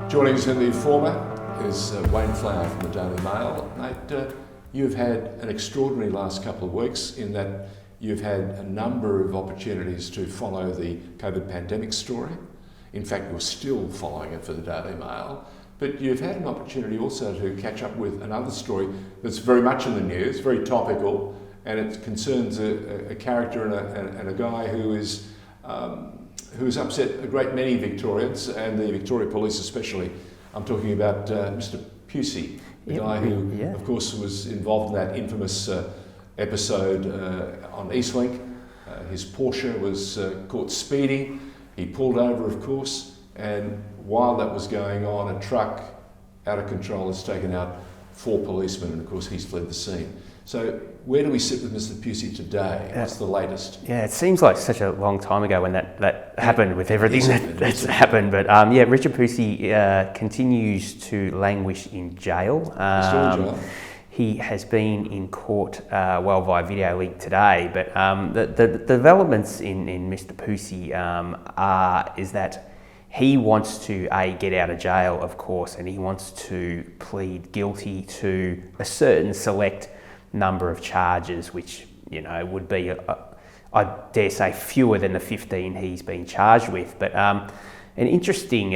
Joining us in the former is Wayne Flower from the Daily Mail. Mate, you've had an extraordinary last couple of weeks in that you've had a number of opportunities to follow the COVID pandemic story. In fact, you're still following it for the Daily Mail. But you've had an opportunity also to catch up with another story that's very much in the news, very topical, and it concerns a character and a guy who's upset a great many Victorians, and the Victoria Police especially. I'm talking about Mr. Pusey, the guy who, of course, was involved in that infamous episode on Eastlink. His Porsche was caught speeding. He pulled over, of course, and while that was going on, a truck out of control has taken out 4 policemen, and of course he's fled the scene. So where do we sit with Mr. Pusey today? What's the latest? Yeah, it seems like such a long time ago when that happened with everything that's happened. But Richard Pusey continues to languish in jail. Still in jail? He has been in court, via video link today. But the developments in Mr. Pusey is that he wants to get out of jail, of course, and he wants to plead guilty to a certain select number of charges, which would be, I dare say, fewer than the 15 he's been charged with. But an interesting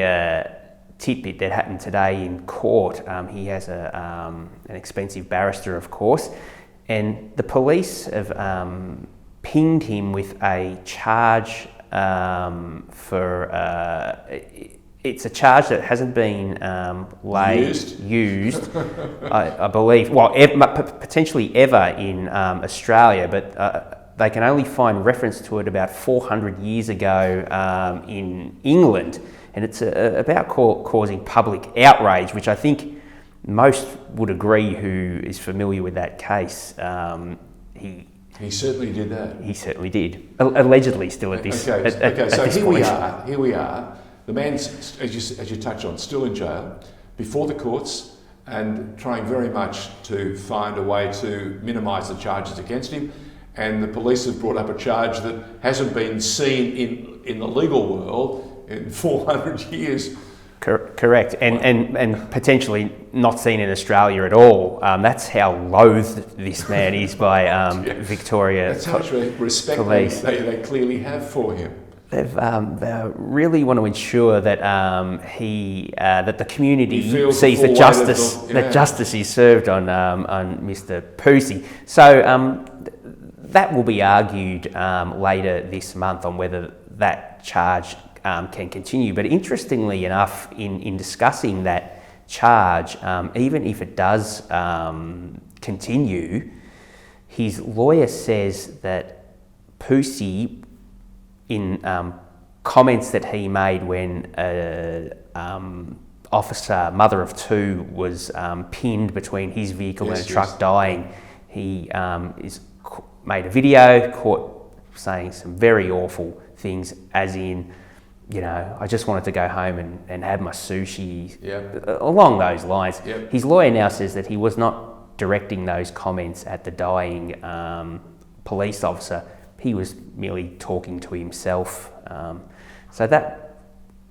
tidbit that happened today in court. He has an expensive barrister, of course, and the police have pinged him with a charge it's a charge that hasn't been used, I believe, potentially ever in Australia, but they can only find reference to it about 400 years ago in England, and it's about causing public outrage, which I think most would agree who is familiar with that case. He certainly did that. He certainly did. Allegedly, still at this. Okay. So this here point. we are. The man's, as you touched on, still in jail, before the courts, and trying very much to find a way to minimise the charges against him. And the police have brought up a charge that hasn't been seen in the legal world in 400 years. Correct, and potentially not seen in Australia at all. That's how loathed this man is by Victoria. That's how much respect police. They clearly have for him. They really want to ensure that that the community sees that justice is served on Mr. Pusey. So that will be argued later this month on whether that charge can continue. But interestingly enough, in discussing that charge, even if it does continue, his lawyer says that Pusey, in comments that he made when officer, mother of 2, was pinned between his vehicle and a truck dying, he made a video, caught saying some very awful things, as in, I just wanted to go home and have my sushi, along those lines. Yep. His lawyer now says that he was not directing those comments at the dying police officer. He was merely talking to himself. So that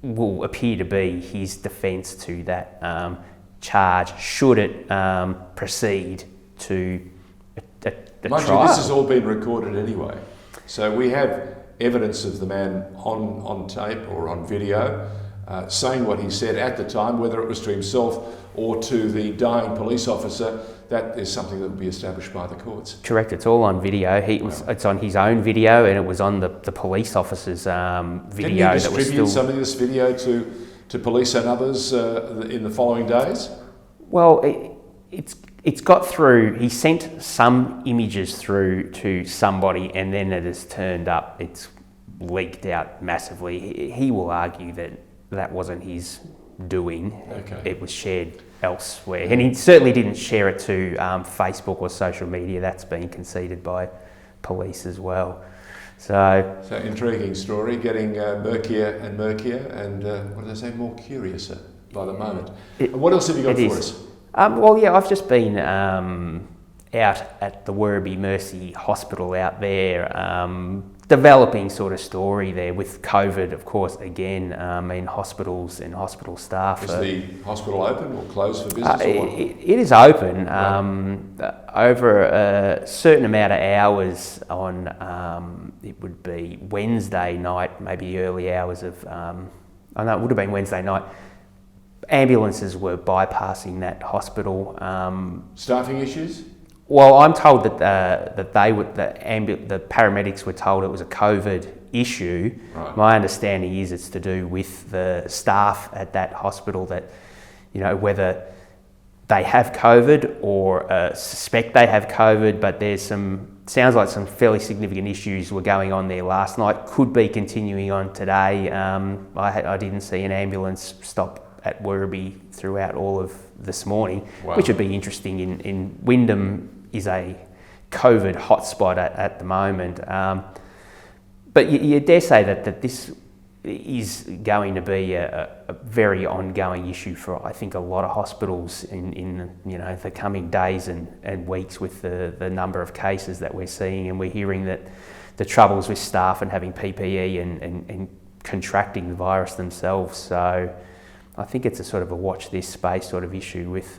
will appear to be his defence to that charge, should it proceed to a Mind trial. you, this has all been recorded anyway. So we have evidence of the man on tape or on video saying what he said at the time, whether it was to himself or to the dying police officer. That is something that will be established by the courts. Correct, it's all on video. It's on his own video, and it was on the police officer's video. Can you distribute some of this video to police and others in the following days? Well, it's got through. He sent some images through to somebody, and then it has turned up. It's leaked out massively. He will argue that wasn't his doing. Okay. It was shared elsewhere, and he certainly didn't share it to Facebook or social media. That's been conceded by police as well. So intriguing story, getting murkier and murkier, and what do they say, more curiouser by the moment. And what else have you got for us? I've just been out at the Werribee Hospital out there developing sort of story there with COVID, of course, again, in hospitals and hospital staff. Is the hospital open or closed for business? It is open over a certain amount of hours on, it would be Wednesday night, maybe early hours of, I know it would have been Wednesday night. Ambulances were bypassing that hospital. Staffing issues? Well, I'm told that the paramedics were told it was a COVID issue. Right. My understanding is it's to do with the staff at that hospital, that, you know, whether they have COVID or suspect they have COVID, but sounds like some fairly significant issues were going on there last night, could be continuing on today. I didn't see an ambulance stop at Werribee throughout all of this morning, wow, which would be interesting. In Wyndham is a COVID hotspot at the moment. But you dare say that this is going to be a very ongoing issue for, I think, a lot of hospitals in you know, the coming days and weeks, with the number of cases that we're seeing. And we're hearing that the troubles with staff and having PPE and contracting the virus themselves. So I think it's a sort of a watch this space sort of issue with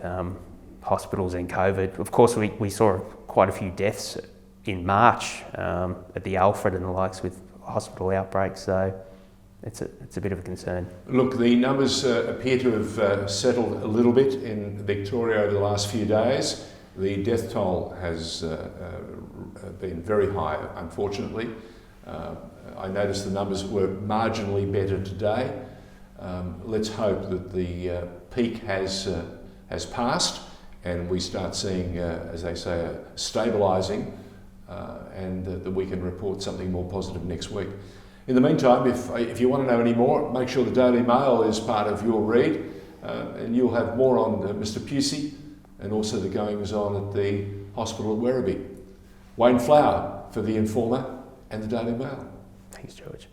hospitals and COVID. Of course, we saw quite a few deaths in March at the Alfred and the likes with hospital outbreaks, so it's a bit of a concern. Look, the numbers appear to have settled a little bit in Victoria over the last few days. The death toll has been very high, unfortunately. I noticed the numbers were marginally better today. Let's hope that the peak has passed and we start seeing, as they say, stabilising, and that we can report something more positive next week. In the meantime, if you want to know any more, make sure the Daily Mail is part of your read, and you'll have more on Mr. Pusey and also the goings-on at the hospital at Werribee. Wayne Flower for The Informer and the Daily Mail. Thanks, George.